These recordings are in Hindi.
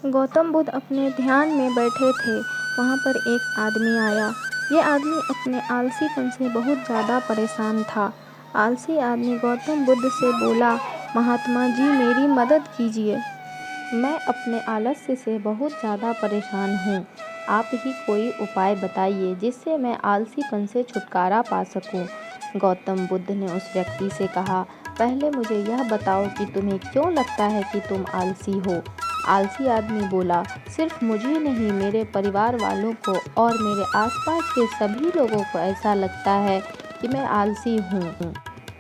गौतम बुद्ध अपने ध्यान में बैठे थे। वहाँ पर एक आदमी आया। ये आदमी अपने आलसीपन से बहुत ज़्यादा परेशान था। आलसी आदमी गौतम बुद्ध से बोला, महात्मा जी मेरी मदद कीजिए। मैं अपने आलस्य से बहुत ज़्यादा परेशान हूँ। आप ही कोई उपाय बताइए जिससे मैं आलसीपन से छुटकारा पा सकूँ। गौतम बुद्ध ने उस व्यक्ति से कहा, पहले मुझे यह बताओ कि तुम्हें क्यों लगता है कि तुम आलसी हो। आलसी आदमी बोला, सिर्फ मुझे नहीं, मेरे परिवार वालों को और मेरे आसपास के सभी लोगों को ऐसा लगता है कि मैं आलसी हूँ।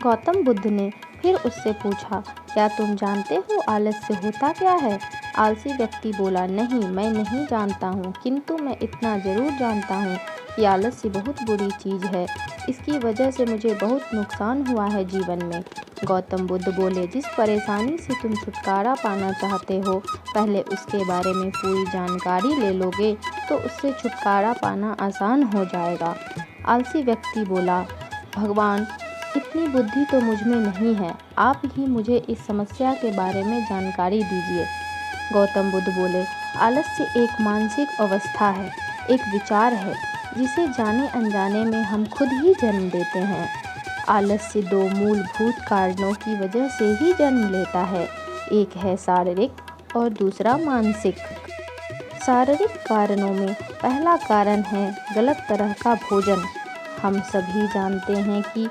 गौतम बुद्ध ने फिर उससे पूछा, क्या तुम जानते हो आलस्य होता क्या है? आलसी व्यक्ति बोला, नहीं, मैं नहीं जानता हूँ, किंतु मैं इतना ज़रूर जानता हूँ कि आलस्य बहुत बुरी चीज़ है। इसकी वजह से मुझे बहुत नुकसान हुआ है जीवन में। गौतम बुद्ध बोले, जिस परेशानी से तुम छुटकारा पाना चाहते हो, पहले उसके बारे में पूरी जानकारी ले लोगे तो उससे छुटकारा पाना आसान हो जाएगा। आलसी व्यक्ति बोला, भगवान, इतनी बुद्धि तो मुझ में नहीं है, आप ही मुझे इस समस्या के बारे में जानकारी दीजिए। गौतम बुद्ध बोले, आलस्य एक मानसिक अवस्था है, एक विचार है जिसे जाने अनजाने में हम खुद ही जन्म देते हैं। आलस्य दो मूलभूत कारणों की वजह से ही जन्म लेता है, एक है शारीरिक और दूसरा मानसिक। शारीरिक कारणों में पहला कारण है गलत तरह का भोजन। हम सभी जानते हैं कि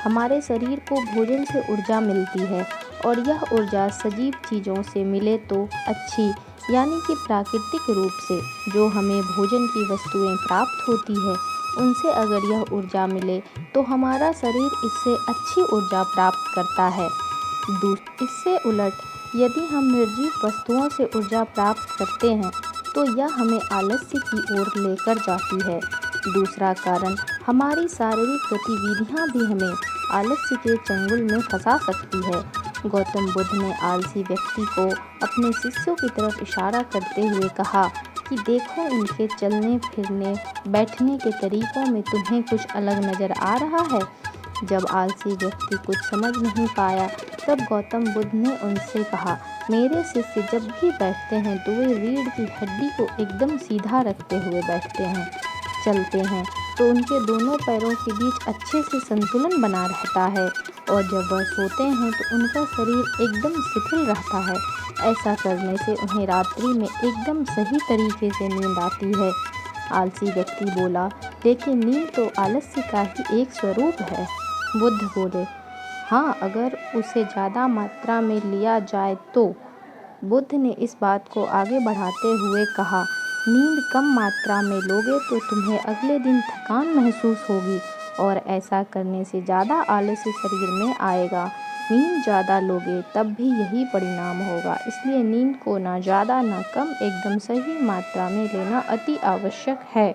हमारे शरीर को भोजन से ऊर्जा मिलती है और यह ऊर्जा सजीव चीज़ों से मिले तो अच्छी, यानी कि प्राकृतिक रूप से जो हमें भोजन की वस्तुएं प्राप्त होती है, उनसे अगर यह ऊर्जा मिले तो हमारा शरीर इससे अच्छी ऊर्जा प्राप्त करता है। इससे उलट यदि हम निर्जीव वस्तुओं से ऊर्जा प्राप्त करते हैं तो यह हमें आलस्य की ओर लेकर जाती है। दूसरा कारण, हमारी शारीरिक गतिविधियां भी हमें आलस्य के चंगुल में फंसा सकती है। गौतम बुद्ध ने आलसी व्यक्ति को अपने शिष्यों की तरफ इशारा करते हुए कहा कि देखो, इनके चलने फिरने बैठने के तरीकों में तुम्हें कुछ अलग नज़र आ रहा है। जब आलसी व्यक्ति कुछ समझ नहीं पाया तब गौतम बुद्ध ने उनसे कहा, मेरे शिष्य जब भी बैठते हैं तो वे रीढ़ की हड्डी को एकदम सीधा रखते हुए बैठते हैं। चलते हैं तो उनके दोनों पैरों के बीच अच्छे से संतुलन बना रहता है और जब वह सोते हैं तो उनका शरीर एकदम शिथिल रहता है। ऐसा करने से उन्हें रात्रि में एकदम सही तरीके से नींद आती है। आलसी व्यक्ति बोला, लेकिन नींद तो आलस्य का ही एक स्वरूप है। बुद्ध बोले, हाँ, अगर उसे ज़्यादा मात्रा में लिया जाए तो। बुद्ध ने इस बात को आगे बढ़ाते हुए कहा, नींद कम मात्रा में लोगे तो तुम्हें अगले दिन थकान महसूस होगी और ऐसा करने से ज़्यादा आलस्य शरीर में आएगा। नींद ज़्यादा लोगे तब भी यही परिणाम होगा, इसलिए नींद को ना ज़्यादा ना कम, एकदम सही मात्रा में लेना अति आवश्यक है।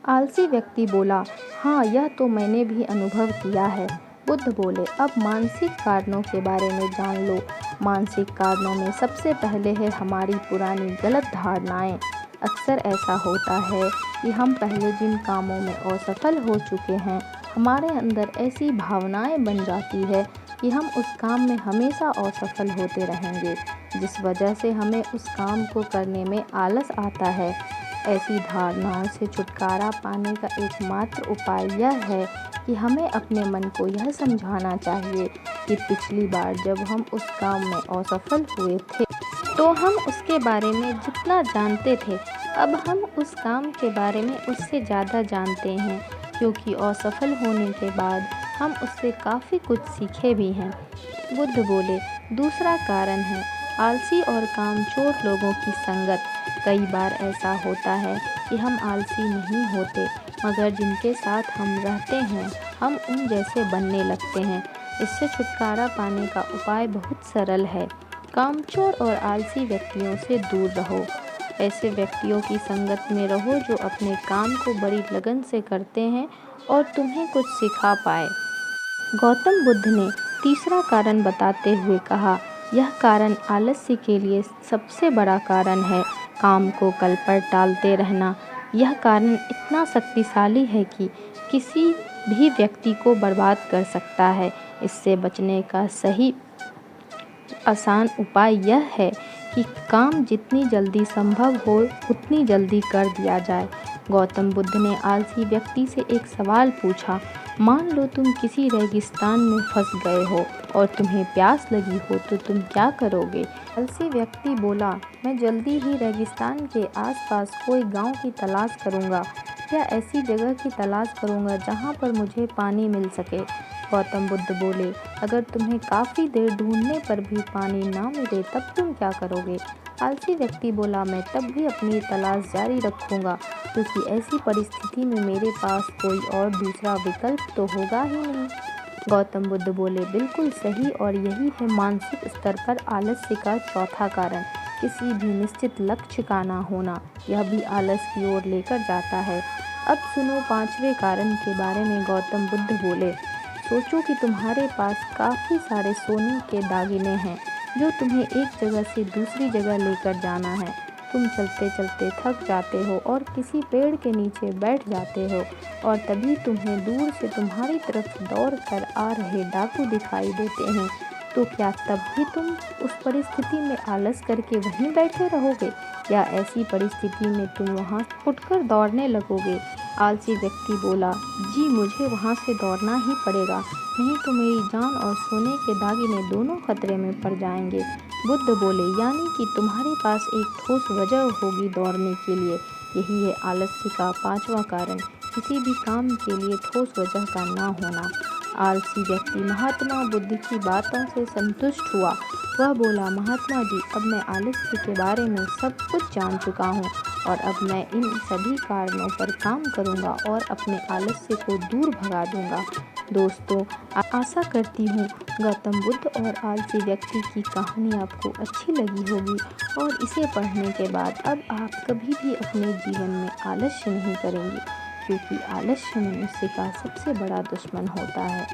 आलसी व्यक्ति बोला, हाँ, यह तो मैंने भी अनुभव किया है। बुद्ध बोले, अब मानसिक कारणों के बारे में जान लो। मानसिक कारणों में सबसे पहले है हमारी पुरानी गलत धारणाएं। अक्सर ऐसा होता है कि हम पहले जिन कामों में असफल हो चुके हैं, हमारे अंदर ऐसी भावनाएं बन जाती है कि हम उस काम में हमेशा असफल होते रहेंगे, जिस वजह से हमें उस काम को करने में आलस आता है। ऐसी धारणाओं से छुटकारा पाने का एकमात्र उपाय यह है कि हमें अपने मन को यह समझाना चाहिए कि पिछली बार जब हम उस काम में असफल हुए थे तो हम उसके बारे में जितना जानते थे, अब हम उस काम के बारे में उससे ज़्यादा जानते हैं, क्योंकि असफल होने के बाद हम उससे काफ़ी कुछ सीखे भी हैं। बुद्ध बोले, दूसरा कारण है आलसी और कामचोर लोगों की संगत। कई बार ऐसा होता है कि हम आलसी नहीं होते, मगर जिनके साथ हम रहते हैं हम उन जैसे बनने लगते हैं। इससे छुटकारा पाने का उपाय बहुत सरल है। कामचोर और आलसी व्यक्तियों से दूर रहो। ऐसे व्यक्तियों की संगत में रहो जो अपने काम को बड़ी लगन से करते हैं और तुम्हें कुछ सिखा पाए। गौतम बुद्ध ने तीसरा कारण बताते हुए कहा, यह कारण आलस्य के लिए सबसे बड़ा कारण है, काम को कल पर टालते रहना। यह कारण इतना शक्तिशाली है कि किसी भी व्यक्ति को बर्बाद कर सकता है। इससे बचने का सही आसान उपाय यह है कि काम जितनी जल्दी संभव हो उतनी जल्दी कर दिया जाए। गौतम बुद्ध ने आलसी व्यक्ति से एक सवाल पूछा, मान लो तुम किसी रेगिस्तान में फंस गए हो और तुम्हें प्यास लगी हो तो तुम क्या करोगे? आलसी व्यक्ति बोला, मैं जल्दी ही रेगिस्तान के आसपास कोई गांव की तलाश करूंगा या ऐसी जगह की तलाश करूंगा जहां पर मुझे पानी मिल सके। गौतम बुद्ध बोले, अगर तुम्हें काफ़ी देर ढूंढने पर भी पानी ना मिले तब तुम क्या करोगे? आलसी व्यक्ति बोला, मैं तब भी अपनी तलाश जारी रखूंगा क्योंकि ऐसी परिस्थिति में मेरे पास कोई और दूसरा विकल्प तो होगा ही नहीं। गौतम बुद्ध बोले, बिल्कुल सही, और यही है मानसिक स्तर पर आलस्य का चौथा कारण, किसी भी निश्चित लक्ष्य का ना होना। यह भी आलस की ओर लेकर जाता है। अब सुनो पांचवें कारण के बारे में। गौतम बुद्ध बोले, सोचो कि तुम्हारे पास काफ़ी सारे सोने के दागिने हैं जो तुम्हें एक जगह से दूसरी जगह लेकर जाना है। तुम चलते चलते थक जाते हो और किसी पेड़ के नीचे बैठ जाते हो और तभी तुम्हें दूर से तुम्हारी तरफ दौड़ कर आ रहे डाकू दिखाई देते हैं। तो क्या तब भी तुम उस परिस्थिति में आलस करके वहीं बैठे रहोगे या ऐसी परिस्थिति में तुम वहां उठकर दौड़ने लगोगे? आलसी व्यक्ति बोला, जी मुझे वहां से दौड़ना ही पड़ेगा, नहीं तो मेरी जान और सोने के दागिने दोनों खतरे में पड़ जाएंगे। बुद्ध बोले, यानी कि तुम्हारे पास एक ठोस वजह होगी दौड़ने के लिए। यही है आलस्य का पांचवा कारण, किसी भी काम के लिए ठोस वजह का ना होना। आलसी व्यक्ति महात्मा बुद्ध की बातों से संतुष्ट हुआ। वह बोला, महात्मा जी, अब मैं आलस्य के बारे में सब कुछ जान चुका हूँ और अब मैं इन सभी कारणों पर काम करूँगा और अपने आलस्य को दूर भगा दूँगा। दोस्तों, आशा करती हूँ गौतम बुद्ध और आलसी व्यक्ति की कहानी आपको अच्छी लगी होगी और इसे पढ़ने के बाद अब आप कभी भी अपने जीवन में आलस्य नहीं करेंगे, क्योंकि आलस्य मनुष्य का सबसे बड़ा दुश्मन होता है।